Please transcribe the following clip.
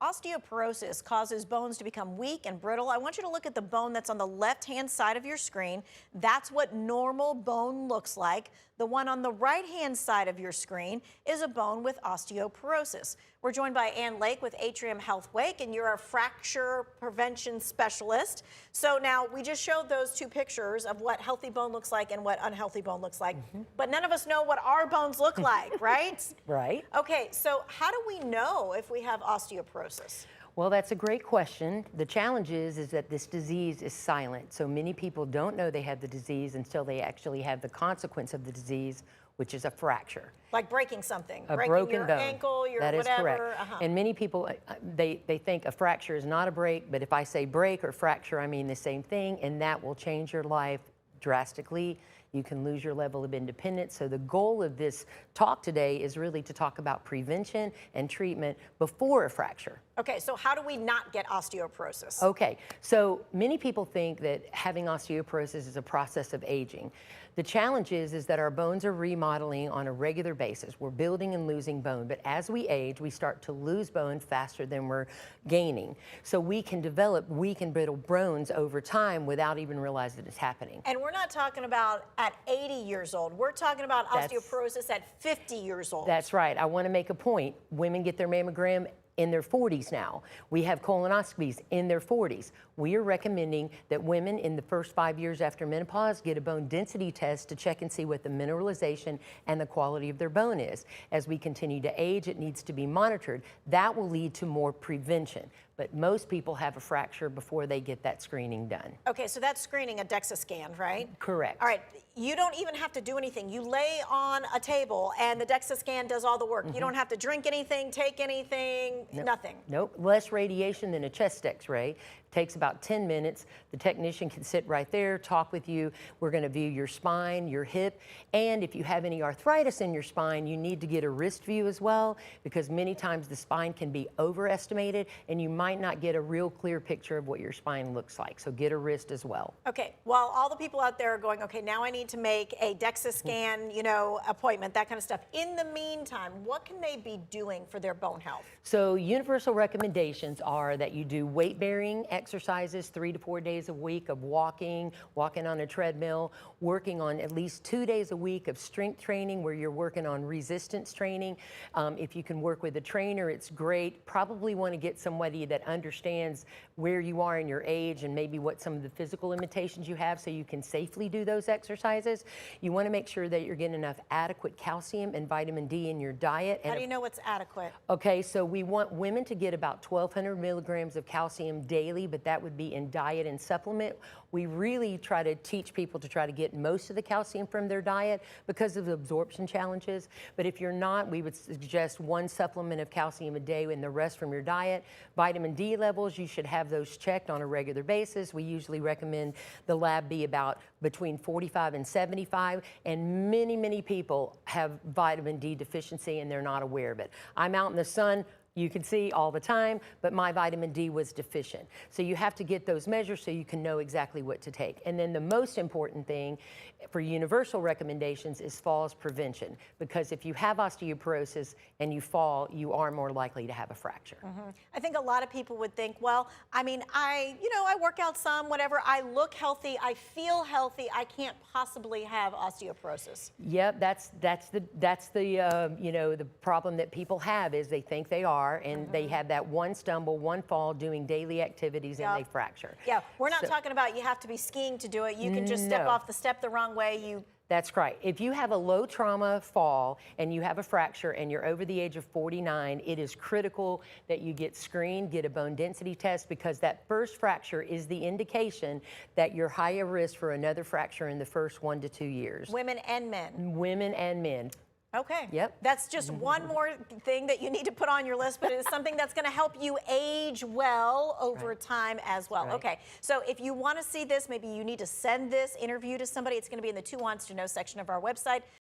Osteoporosis causes bones to become weak and brittle. I want you to look at the bone that's on the left-hand side of your screen. That's what normal bone looks like. The one on the right-hand side of your screen is a bone with osteoporosis. We're joined by Ann Lake with Atrium Health Wake, and you're a fracture prevention specialist. So now we just showed those two pictures of what healthy bone looks like and what unhealthy bone looks like, but none of us know what our bones look like, right? Right. Okay, so how do we know if we have osteoporosis? Well, that's a great question. The challenge is that this disease is silent. So many people don't know they have the disease until they actually have the consequence of the disease, which is a fracture. Like breaking something, A breaking broken your bone. ankle, your that whatever. Is correct. And many people, they think a fracture is not a break, but if I say break or fracture, I mean the same thing, and that will change your life drastically. You can lose your level of independence. So the goal of this talk today is really to talk about prevention and treatment before a fracture. Okay, so how do we not get osteoporosis? Okay, so many people think that having osteoporosis is a process of aging. The challenge is that our bones are remodeling on a regular basis. We're building and losing bone, but as we age, we start to lose bone faster than we're gaining. So we can develop weak and brittle bones over time without even realizing it's happening. And we're not talking about at 80 years old. We're talking about osteoporosis at 50 years old. That's right. I want to make a point. Women get their mammogram in their 40s now. We have colonoscopies in their 40s. We are recommending that women in the first 5 years after menopause get a bone density test to check and see what the mineralization and the quality of their bone is. As we continue to age, it needs to be monitored. That will lead to more prevention. But most people have a fracture before they get that screening done. Okay, so that's screening, a DEXA scan, right? Correct. All right, you don't even have to do anything. You lay on a table and the DEXA scan does all the work. You don't have to drink anything, take anything, nothing. Nope, less radiation than a chest x-ray. Takes about 10 minutes. The technician can sit right there, talk with you. We're going to view your spine, your hip, and if you have any arthritis in your spine, you need to get a wrist view as well, because many times the spine can be overestimated and you might not get a real clear picture of what your spine looks like. So get a wrist as well. Okay, well, all the people out there are going, okay, now I need to make a DEXA scan, you know, appointment, that kind of stuff. In the meantime, what can they be doing for their bone health? So universal recommendations are that you do weight-bearing exercises 3 to 4 days a week of walking on a treadmill, working on at least 2 days a week of strength training where you're working on resistance training. If you can work with a trainer, it's great. Probably want to get somebody that understands where you are in your age and maybe what some of the physical limitations you have so you can safely do those exercises. You want to make sure that you're getting enough adequate calcium and vitamin D in your diet. How do you know what's adequate? Okay, so we want women to get about 1,200 milligrams of calcium daily, but that would be in diet and supplement. We really try to teach people to try to get most of the calcium from their diet because of the absorption challenges. But if you're not, we would suggest 1 supplement of calcium a day and the rest from your diet. Vitamin D levels, you should have those checked on a regular basis. We usually recommend the lab be about between 45 and 75, and many people have vitamin D deficiency and they're not aware of it. I'm out in the sun, you can see all the time, but my vitamin D was deficient. So you have to get those measures so you can know exactly what to take. And then the most important thing for universal recommendations is falls prevention, because if you have osteoporosis and you fall, you are more likely to have a fracture. I think a lot of people would think, well, I mean, I work out some, whatever, I look healthy, I feel healthy, I can't possibly have osteoporosis. Yep, that's the you know, the problem that people have is they think they are, and they have that one stumble, one fall doing daily activities and they fracture. Yeah, we're not talking about you have to be skiing to do it. You can just step off the step the wrong way. That's right. If you have a low trauma fall and you have a fracture and you're over the age of 49, it is critical that you get screened, get a bone density test, because that first fracture is the indication that you're higher risk for another fracture in the first 1 to 2 years. Women and men. Women and men. Okay. Yep. That's just one more thing that you need to put on your list, but it is something that's going to help you age well over time as well. Right. Okay. So if you want to see this, maybe you need to send this interview to somebody. It's going to be in the Who Wants to Know section of our website.